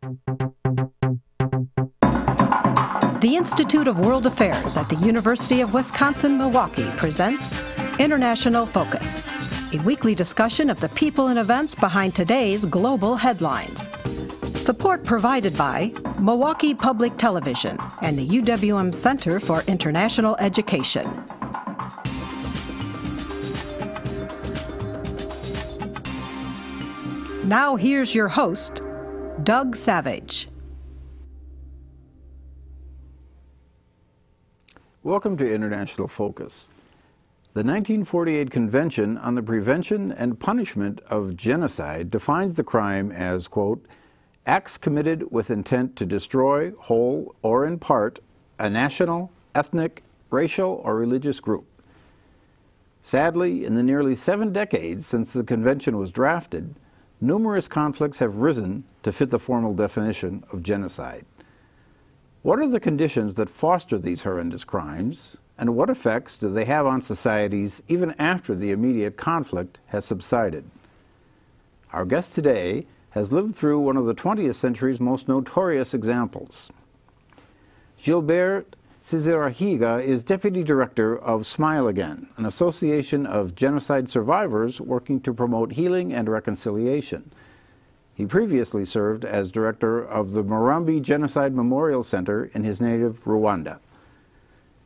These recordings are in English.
The Institute of World Affairs at the University of Wisconsin-Milwaukee presents International Focus, a weekly discussion of the people and events behind today's global headlines. Support provided by Milwaukee Public Television and the UWM Center for International Education. Now here's your host, Doug Savage. Welcome to International Focus. The 1948 Convention on the Prevention and Punishment of Genocide defines the crime as, quote, acts committed with intent to destroy, whole or in part, a national, ethnic, racial, or religious group. Sadly, in the nearly 7 decades since the convention was drafted, numerous conflicts have risen to fit the formal definition of genocide. What are the conditions that foster these horrendous crimes, and what effects do they have on societies even after the immediate conflict has subsided? Our guest today has lived through one of the 20th century's most notorious examples. Gilbert Sezirahiga is Deputy Director of Smile Again, an association of genocide survivors working to promote healing and reconciliation. He previously served as director of the Murambi Genocide Memorial Center in his native Rwanda.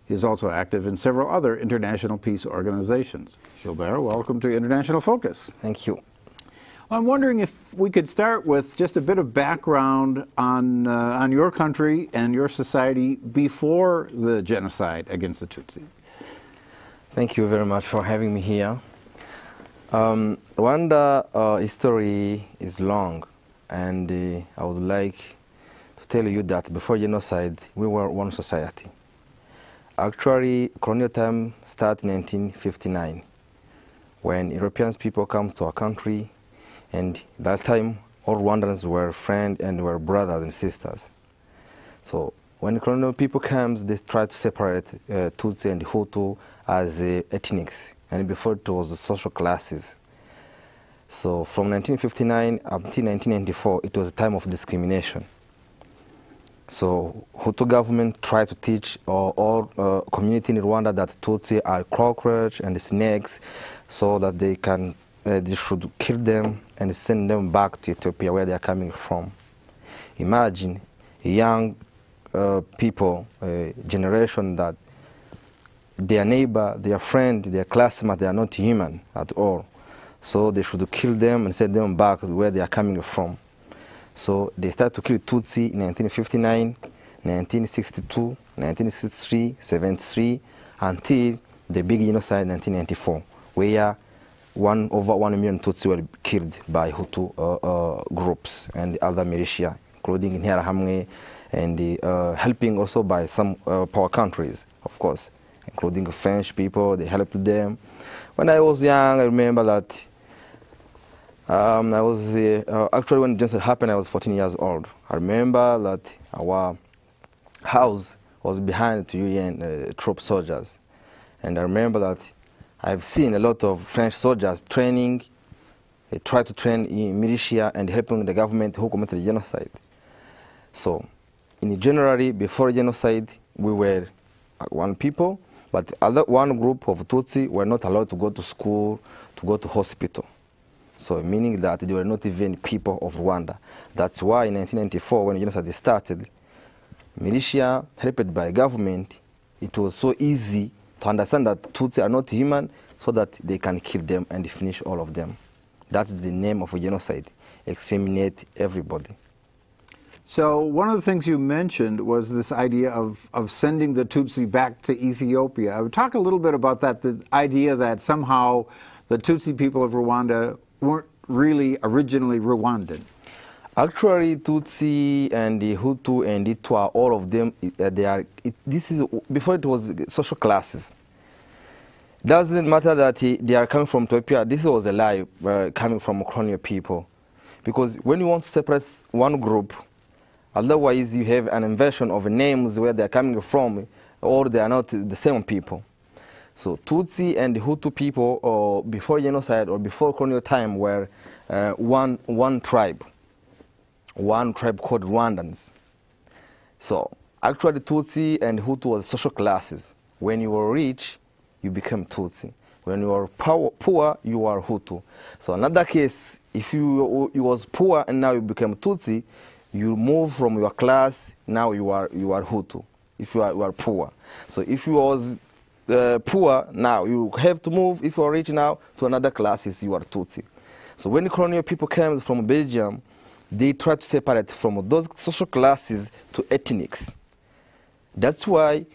He is also active in several other international peace organizations. Gilbert, welcome to International Focus. Thank you. I'm wondering if we could start with just a bit of background on your country and your society before the genocide against the Tutsi. Thank you very much for having me here. Rwanda history is long, and I would like to tell you that before genocide, we were one society. Actually, colonial time started in 1959, when European people come to our country, and that time all Rwandans were friends and were brothers and sisters. So when colonial people comes, they try to separate Tutsi and Hutu as ethnics. And before it was the social classes. So from 1959 up until 1994, it was a time of discrimination. So Hutu government tried to teach all community in Rwanda that Tutsi are cockroaches and snakes, so that they should kill them and send them back to Ethiopia, where they are coming from. Imagine young people, generation that their neighbor, their friend, their classmate, they are not human at all. So they should kill them and send them back where they are coming from. So they started to kill Tutsi in 1959, 1962, 1963, 73, until the big genocide in 1994, where over 1 million Tutsi were killed by Hutu groups and other militia, including Interahamwe, and helping also by some poor countries, of course, including French people. They helped them. When I was young, I remember that actually when genocide happened, I was 14 years old. I remember that our house was behind the UN troop soldiers. And I remember that I've seen a lot of French soldiers training, they try to train in militia and helping the government who committed genocide. So in January, before genocide, we were one people, but one group of Tutsi were not allowed to go to school, to go to hospital. So meaning that they were not even people of Rwanda. That's why in 1994, when genocide started, militia helped by government, it was so easy to understand that Tutsi are not human, so that they can kill them and finish all of them. That's the name of a genocide, exterminate everybody. So one of the things you mentioned was this idea of sending the Tutsi back to Ethiopia. I would talk a little bit about that, the idea that somehow the Tutsi people of Rwanda weren't really originally Rwandan. Actually, Tutsi and the Hutu and the Twa, all of them, before it was social classes. Doesn't matter that they are coming from Ethiopia. This was a lie coming from colonial people. Because when you want to separate one group, otherwise you have an inversion of names where they are coming from, or they are not the same people. So Tutsi and Hutu people, before genocide or before colonial time, were one tribe. one tribe called Rwandans. So actually Tutsi and Hutu was social classes. When you were rich, you became Tutsi. When you are poor, you are Hutu. So another case, if you was poor and now you became Tutsi, you move from your class, now you are Hutu, if you are poor. So if you was poor, now you have to move, if you are rich now, to another classes, you are Tutsi. So when the colonial people came from Belgium, they tried to separate from those social classes to ethnics. That's why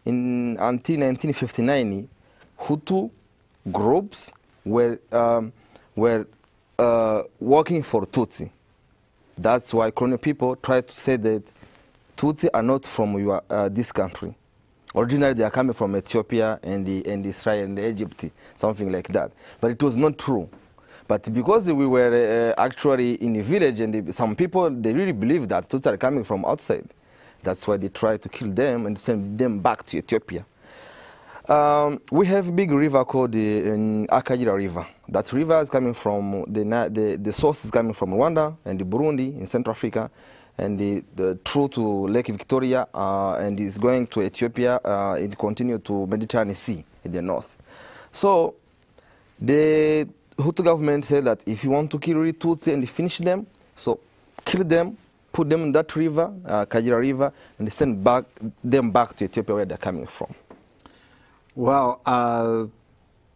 until 1959, Hutu groups were working for Tutsi. That's why colonial people tried to say that Tutsi are not from this country. Originally, they are coming from Ethiopia and Israel and Egypt, something like that. But it was not true. But because we were actually in a village, and some people, they really believe that Tutsi are coming from outside. That's why they tried to kill them and send them back to Ethiopia. We have a big river called the Ahiga River. That river is coming from, the source is coming from Rwanda and the Burundi in Central Africa, and through to Lake Victoria, and is going to Ethiopia, it continues to Mediterranean Sea in the north. So the Hutu government said that if you want to kill Tutsi and finish them, so kill them, put them in that river, Ahiga River, and send them back to Ethiopia where they're coming from. Well,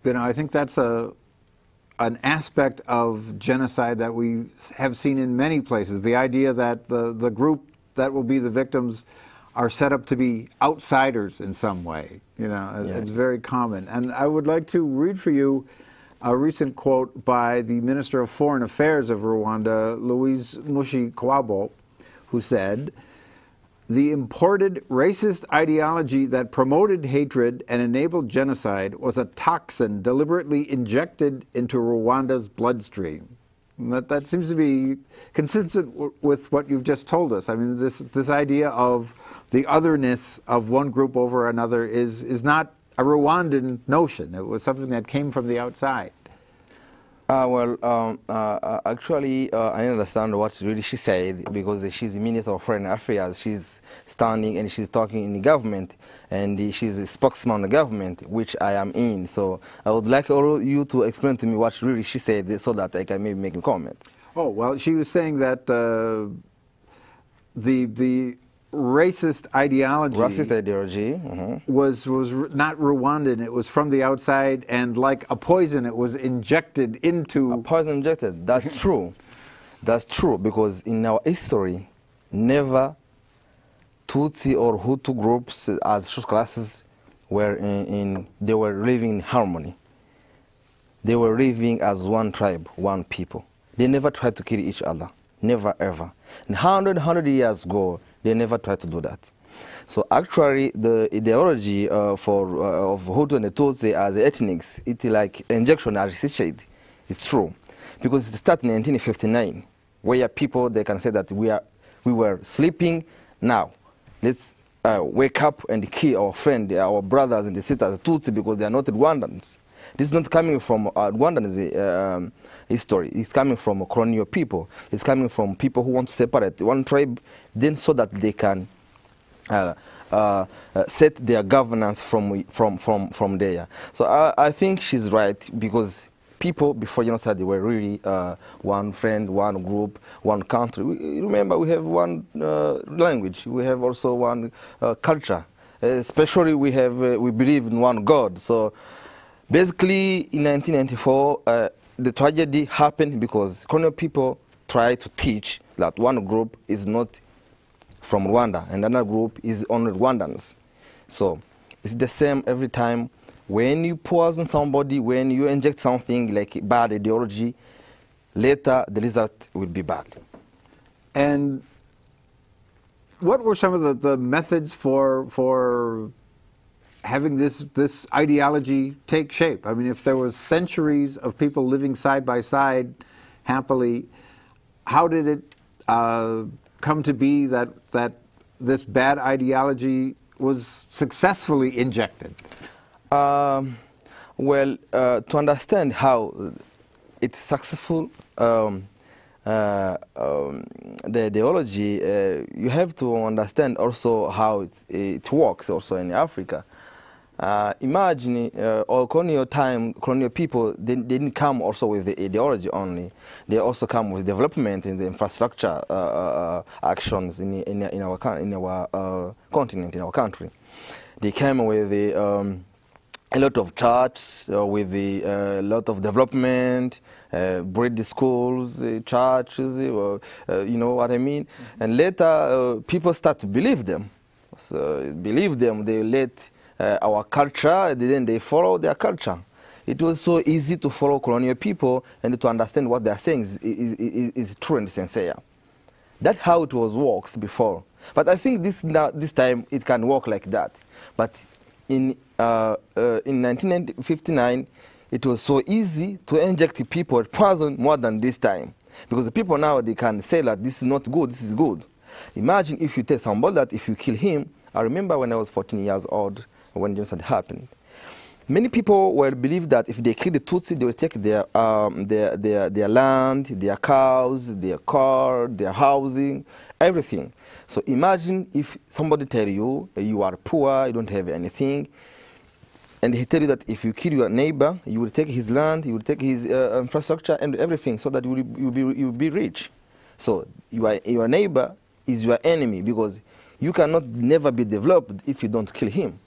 you know, I think that's an aspect of genocide that we have seen in many places. The idea that the group that will be the victims are set up to be outsiders in some way. You know, yeah. It's very common. And I would like to read for you a recent quote by the Minister of Foreign Affairs of Rwanda, Louise Mushikiwabo, who said, "The imported racist ideology that promoted hatred and enabled genocide was a toxin deliberately injected into Rwanda's bloodstream." And that seems to be consistent with what you've just told us. I mean, this idea of the otherness of one group over another is not a Rwandan notion. It was something that came from the outside. Actually, I understand what really she said, because she's the Minister of Foreign Affairs. She's standing and she's talking in the government, and she's a spokesman of the government, which I am in. So I would like all you to explain to me what really she said, so that I can maybe make a comment. Oh, well, she was saying that the racist ideology was not Rwandan. It was from the outside, and like a poison, it was injected into... A poison injected, that's true. That's true, because in our history, never Tutsi or Hutu groups as social classes were they were living in harmony. They were living as one tribe, one people. They never tried to kill each other, never ever. And 100 years ago, they never tried to do that. So actually, the ideology of Hutu and Tutsi as ethnics, it's like injection as she said. It's true, because it started in 1959, where people, they can say that we were sleeping. Now let's wake up and kill our friend, our brothers and the sisters Tutsi, because they are not Rwandans. This is not coming from Rwandan history. It's coming from colonial people. It's coming from people who want to separate one tribe, then so that they can set their governance from there. So I think she's right, because people before genocide, they were really one friend, one group, one country. Remember, we have one language. We have also one culture. Especially, we believe in one God. So basically, in 1994, the tragedy happened because colonial people tried to teach that one group is not from Rwanda and another group is only Rwandans. So it's the same every time. When you poison somebody, when you inject something like bad ideology, later the result will be bad. And what were some of the methods for having this ideology take shape? I mean, if there was centuries of people living side by side happily, how did it come to be that this bad ideology was successfully injected? Well, to understand how it's successful, the ideology, you have to understand also how it works also in Africa. Imagine all colonial people, they didn't come also with the ideology only. They also come with development in the infrastructure actions in our continent, in our country. They came with a lot of churches, with a lot of development, breed schools, churches, you know what I mean? And later, people start to believe them. So, they let our culture, then they follow their culture. It was so easy to follow colonial people and to understand what they're saying is true and sincere. That's how it works before. But I think this time it can work like that. But in 1959, it was so easy to inject people at prison more than this time. Because the people now, they can say that this is not good, this is good. Imagine if you tell somebody that if you kill him. I remember when I was 14 years old, when genocide happened. Many people will believe that if they kill the Tutsi, they will take their land, their cows, their car, their housing, everything. So imagine if somebody tell you, you are poor, you don't have anything, and he tell you that if you kill your neighbor, you will take his land, you will take his infrastructure and everything, so that you will be rich. So your neighbor is your enemy, because you cannot never be developed if you don't kill him.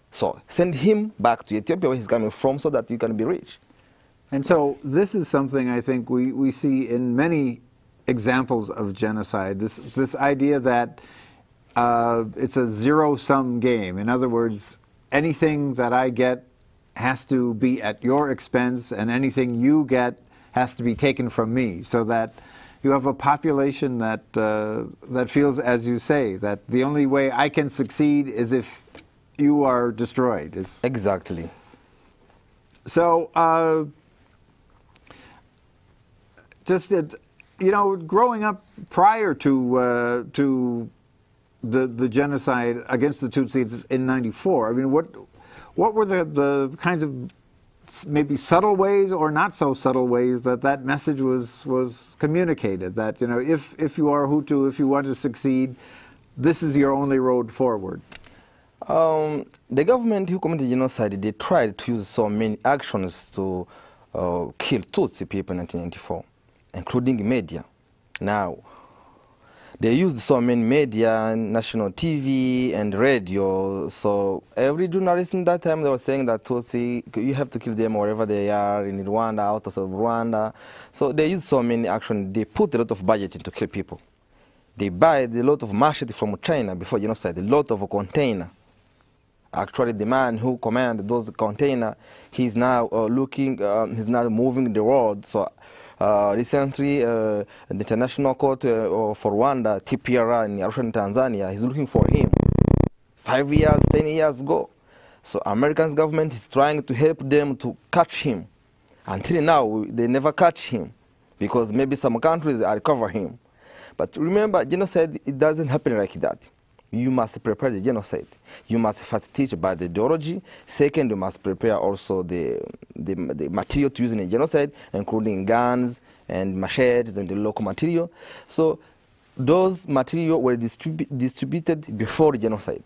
So send him back to Ethiopia, where he's coming from, so that you can be rich. And so this is something I think we see in many examples of genocide, this idea that it's a zero-sum game. In other words, anything that I get has to be at your expense, and anything you get has to be taken from me, so that you have a population that that feels, as you say, that the only way I can succeed is if you are destroyed. Exactly. So, you know, growing up prior to the genocide against the Tutsis in '94, I mean, what were the kinds of maybe subtle ways or not so subtle ways that message was communicated? That, you know, if you are Hutu, if you want to succeed, this is your only road forward. The government who committed genocide, they tried to use so many actions to kill Tutsi people in 1994, including media. Now, they used so many media, national TV and radio, so every journalist in that time, they were saying that Tutsi, you have to kill them wherever they are, in Rwanda, out of Rwanda. So they used so many actions. They put a lot of budget into kill people. They buy a lot of machete from China before genocide, a lot of container. Actually, the man who commanded those containers, he's now he's now moving the world. So recently, the International Court for Rwanda, TPRA in Arusha, Tanzania, is looking for him 5 years, 10 years ago. So American government is trying to help them to catch him. Until now, they never catch him, because maybe some countries are cover him. But remember, genocide, it doesn't happen like that. You must prepare the genocide. You must first teach about the ideology. Second, you must prepare also the material to use in a genocide, including guns and machetes and the local material. So those material were distributed before genocide.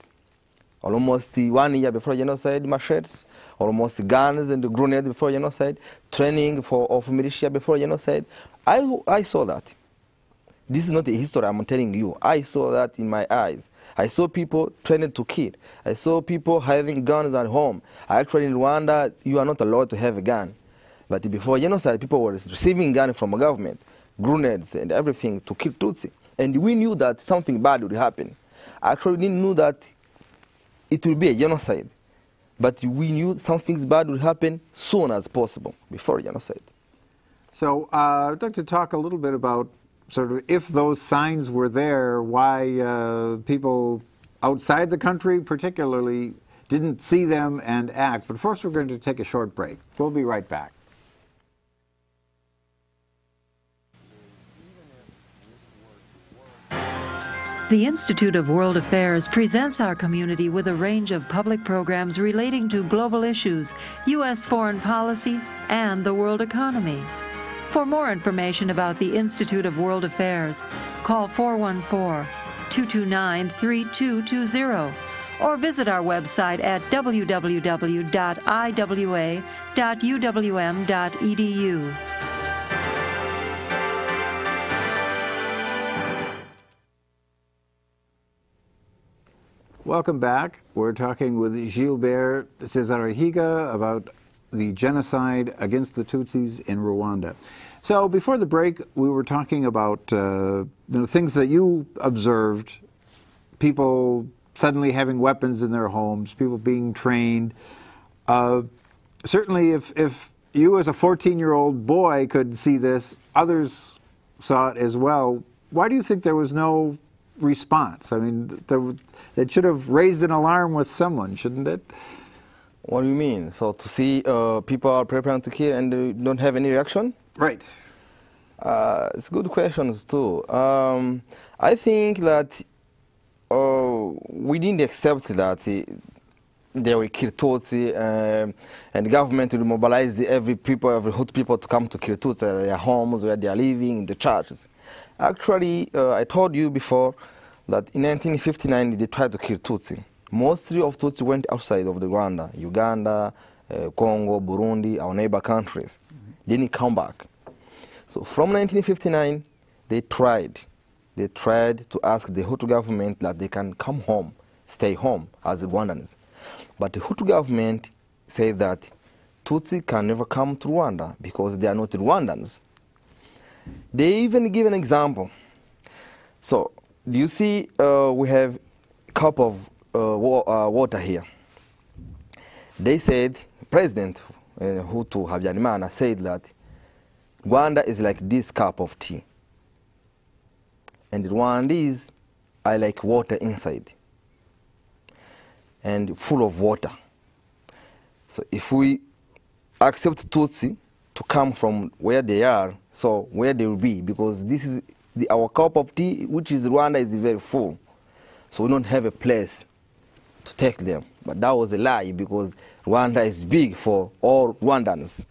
Almost 1 year before genocide, machetes, almost guns and grenades before genocide, training of militia before genocide. I saw that. This is not a history I'm telling you. I saw that in my eyes. I saw people trained to kill. I saw people having guns at home. Actually, in Rwanda, you are not allowed to have a gun. But before genocide, people were receiving guns from the government, grenades and everything to kill Tutsi. And we knew that something bad would happen. Actually, we didn't know that it would be a genocide. But we knew something bad would happen soon as possible before genocide. So I'd like to talk a little bit about sort of, if those signs were there, why people outside the country particularly didn't see them and act. But first we're going to take a short break. We'll be right back. The Institute of World Affairs presents our community with a range of public programs relating to global issues, U.S. foreign policy, and the world economy. For more information about the Institute of World Affairs, call 414-229-3220 or visit our website at www.iwa.uwm.edu. Welcome back. We're talking with Gilbert Sezirahiga about the genocide against the Tutsis in Rwanda. So before the break, we were talking about things that you observed, people suddenly having weapons in their homes, people being trained. Certainly if you as a 14-year-old boy could see this, others saw it as well. Why do you think there was no response? I mean, it should have raised an alarm with someone, shouldn't it? What do you mean? So to see people are preparing to kill and they don't have any reaction? Right. It's good questions too. I think that we didn't accept that they will kill Tutsi and the government will mobilize every Hutu people to come to kill Tutsi at their homes, where they are living, in the churches. Actually, I told you before that in 1959 they tried to kill Tutsi. Mostly of Tutsi went outside of the Rwanda, Uganda, Congo, Burundi, our neighbor countries. Didn't come back. So from 1959, they tried to ask the Hutu government that they can come home, stay home as the Rwandans. But the Hutu government said that Tutsi can never come to Rwanda because they are not Rwandans. They even give an example. So, do you see we have a cup of water here? They said, President Hutu Habyarimana said that Rwanda is like this cup of tea. And Rwandese are like water inside and full of water. So if we accept Tutsi to come from where they are, so where they will be, because this is our cup of tea, which is Rwanda, is very full. So we don't have a place to take them. But that was a lie, because Rwanda is big for all Rwandans.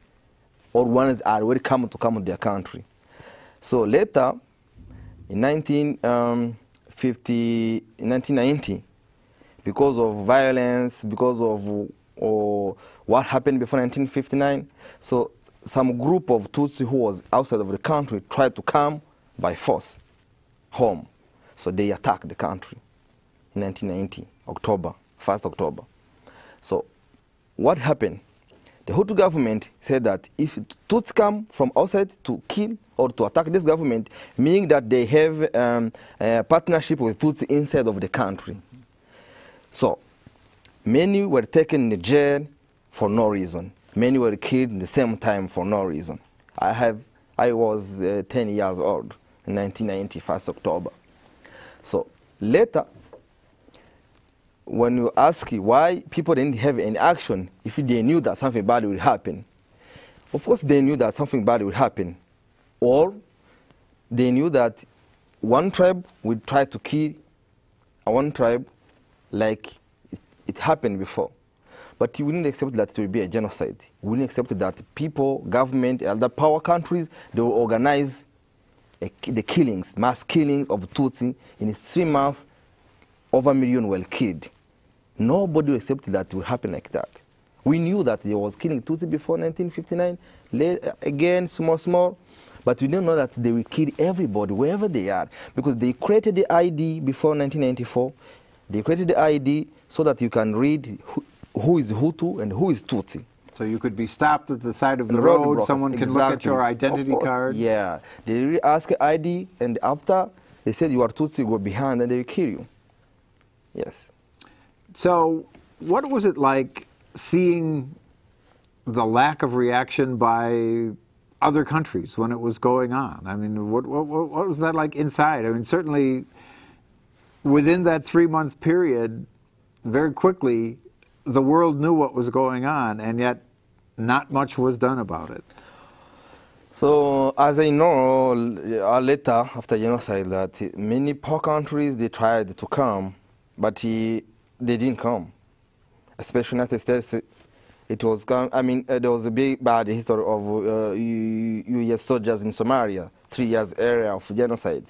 All Rwandans are welcome to come to their country. So later, in 1990, because of violence, because of what happened before 1959, so some group of Tutsi who was outside of the country tried to come by force home. So they attacked the country in 1990, October, 1st October. So what happened? The Hutu government said that if Tutsi come from outside to kill or to attack this government, meaning that they have a partnership with Tutsi inside of the country. So many were taken in jail for no reason. Many were killed at the same time for no reason. I was 10 years old in 1990, 1st October. So later, when you ask why people didn't have any action, if they knew that something bad would happen, of course they knew that something bad would happen. Or they knew that one tribe would try to kill one tribe like it happened before. But we didn't accept that it will be a genocide. We didn't accept that people, government, other power countries, they will organize the killings, mass killings of Tutsi. In 3 months, over 1 million were killed. Nobody accepted that it would happen like that. We knew that there was killing Tutsi before 1959, again, small, but we didn't know that they will kill everybody, wherever they are, because they created the ID before 1994. They created the ID so that you can read who is Hutu and who is Tutsi. So you could be stopped at the side of the road, someone can look at your identity card. Yeah, they really ask ID, and after they said you are Tutsi, go behind and they will kill you. Yes. So what was it like seeing the lack of reaction by other countries when it was going on? I mean, what was that like inside? I mean, certainly within that 3-month period, very quickly, the world knew what was going on, and yet not much was done about it. So, as I know, later, after genocide, that many poor countries, they tried to come, but they didn't come. Especially United States, it was, there was a big bad history of U.S. soldiers in Somalia, 3 years area of genocide.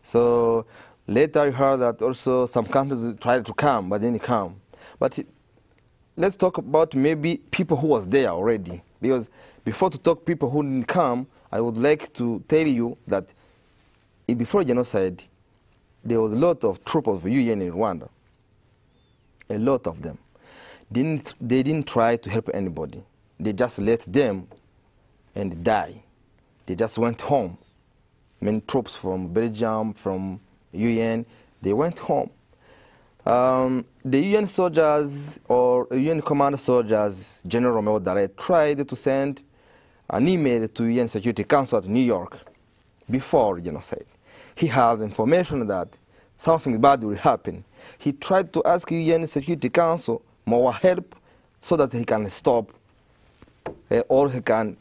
So later I heard that also some countries tried to come, but didn't come. But let's talk about maybe people who was there already, because before to talk people who didn't come, I would like to tell you that before genocide, there was a lot of troops of UN in Rwanda, a lot of them. They didn't try to help anybody. They just let them and die. They just went home. Many troops from Belgium, from UN, they went home. The UN soldiers or UN command soldiers, General Romeo Dare, tried to send an email to UN Security Council at New York before genocide. He had information that something bad will happen. He tried to ask UN Security Council more help so that he can stop or he can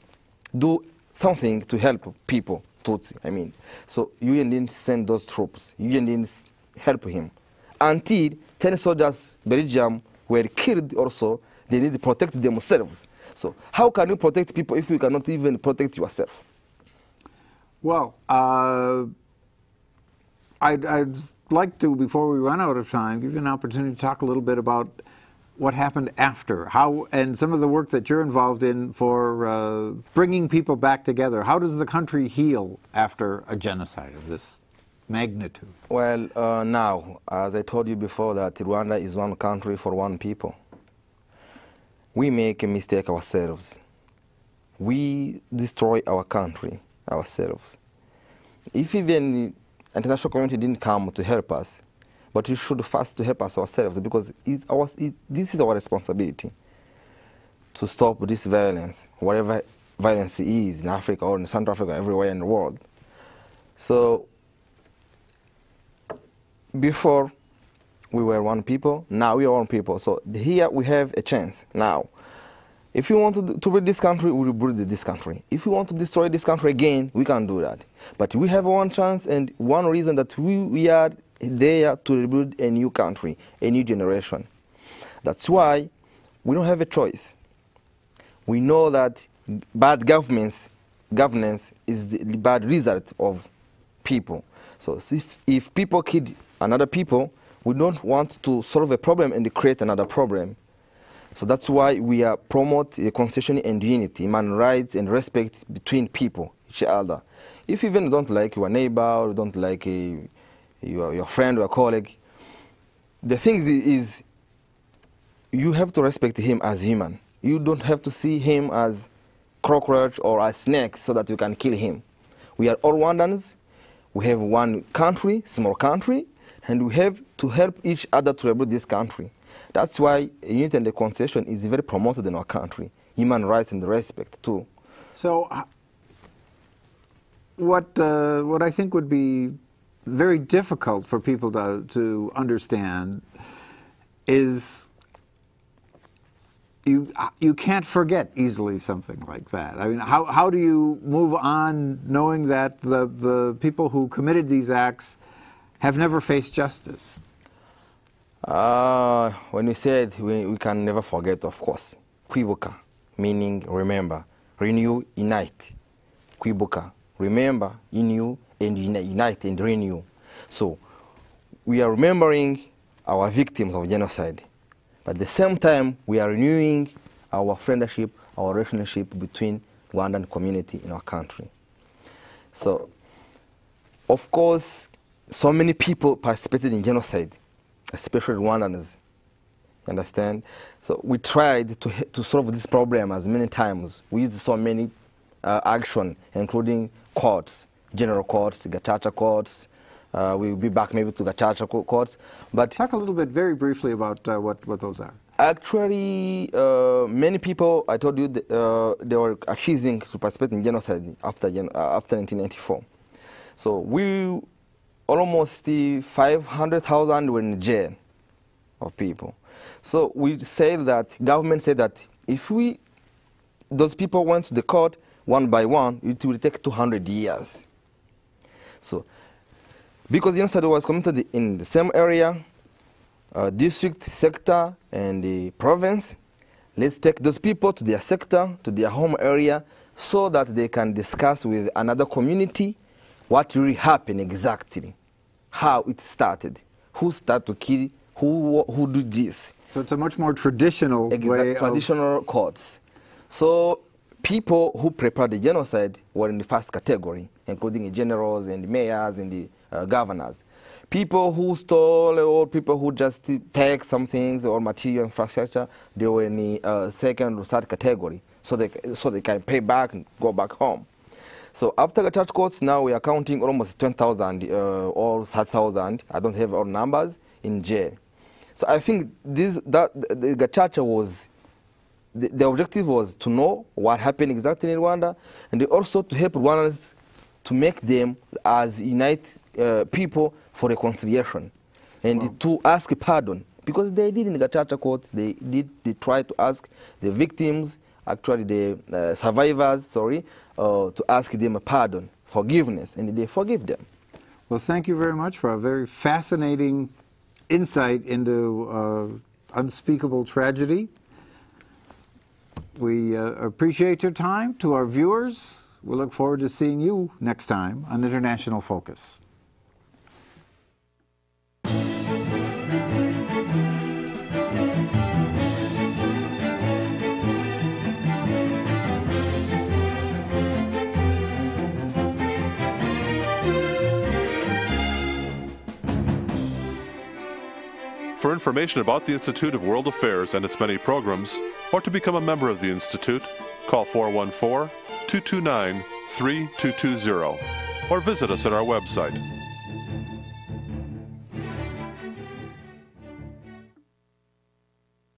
do something to help people, Tutsi, I mean. So UN didn't send those troops. UN didn't help him. Until 10 soldiers, Belgium, were killed also, they need to protect themselves. So how can you protect people if you cannot even protect yourself? Well, I'd like to, before we run out of time, give you an opportunity to talk a little bit about what happened after, how, and some of the work that you're involved in for bringing people back together. How does the country heal after a genocide of this magnitude? Well, now, as I told you before, that Rwanda is one country for one people. We make a mistake ourselves. We destroy our country ourselves. If even international community didn't come to help us, but we should first to help us ourselves, because this is our responsibility to stop this violence, whatever violence is in Africa or in Central Africa, everywhere in the world. So before we were one people, now we are one people. So here we have a chance now. If you want to build this country, we will build this country. If we want to destroy this country again, we can do that. But we have one chance and one reason that we are there to rebuild a new country, a new generation. That's why we don't have a choice. We know that bad governance is the bad result of people. So if people kill another people, we don't want to solve a problem and create another problem. So that's why we promote concession and unity, human rights and respect between people, each other. If you even don't like your neighbor or don't like your friend or colleague, the thing is you have to respect him as human. You don't have to see him as cockroach or as snake so that you can kill him. We are all Rwandans. We have one country, small country, and we have to help each other to rebuild this country. That's why unity and concession is very promoted in our country. Human rights and respect too. So what I think would be very difficult for people to understand is you can't forget easily something like that. I mean, how do you move on knowing that the people who committed these acts have never faced justice? When you said we can never forget, of course. Kwibuka, meaning remember. Renew, unite. Kwibuka, remember, renew, and unite and renew. So we are remembering our victims of genocide. But at the same time, we are renewing our friendship, our relationship between Rwandan community in our country. So, of course, so many people participated in genocide, especially Rwandans, you understand? So we tried to solve this problem as many times. We used so many action, including courts, general courts, Gacaca courts. We'll be back maybe to Gacaca courts. But talk a little bit very briefly about what those are. Actually, many people, I told you, they were accusing to participate in genocide after 1994. So we almost 500,000 were in jail of people. So we say that, government said that if those people went to the court one by one, it will take 200 years. So, because genocide was committed in the same area, district, sector, and the province, Let's take those people to their sector, to their home area, so that they can discuss with another community what really happened exactly, how it started, who started to kill, who did this. So it's a much more traditional way of... Traditional courts. So people who prepared the genocide were in the first category, including the generals and the mayors and the governors. People who stole or people who just take some things or material infrastructure, they were in the second or third category, so they can pay back and go back home. So after the church courts, now we are counting almost 10,000 or 30,000, I don't have all numbers, in jail. So I think the church was, the objective was to know what happened exactly in Rwanda, and also to help Rwandans to make them as unite people for reconciliation, and to ask pardon, because they did in the church court, they tried to ask the victims, actually the survivors, sorry, to ask them a pardon, forgiveness, and they forgive them. Well, thank you very much for a very fascinating insight into unspeakable tragedy. We appreciate your time. To our viewers, we look forward to seeing you next time on International Focus. For information about the Institute of World Affairs and its many programs, or to become a member of the Institute, call 414-229-3220 or visit us at our website,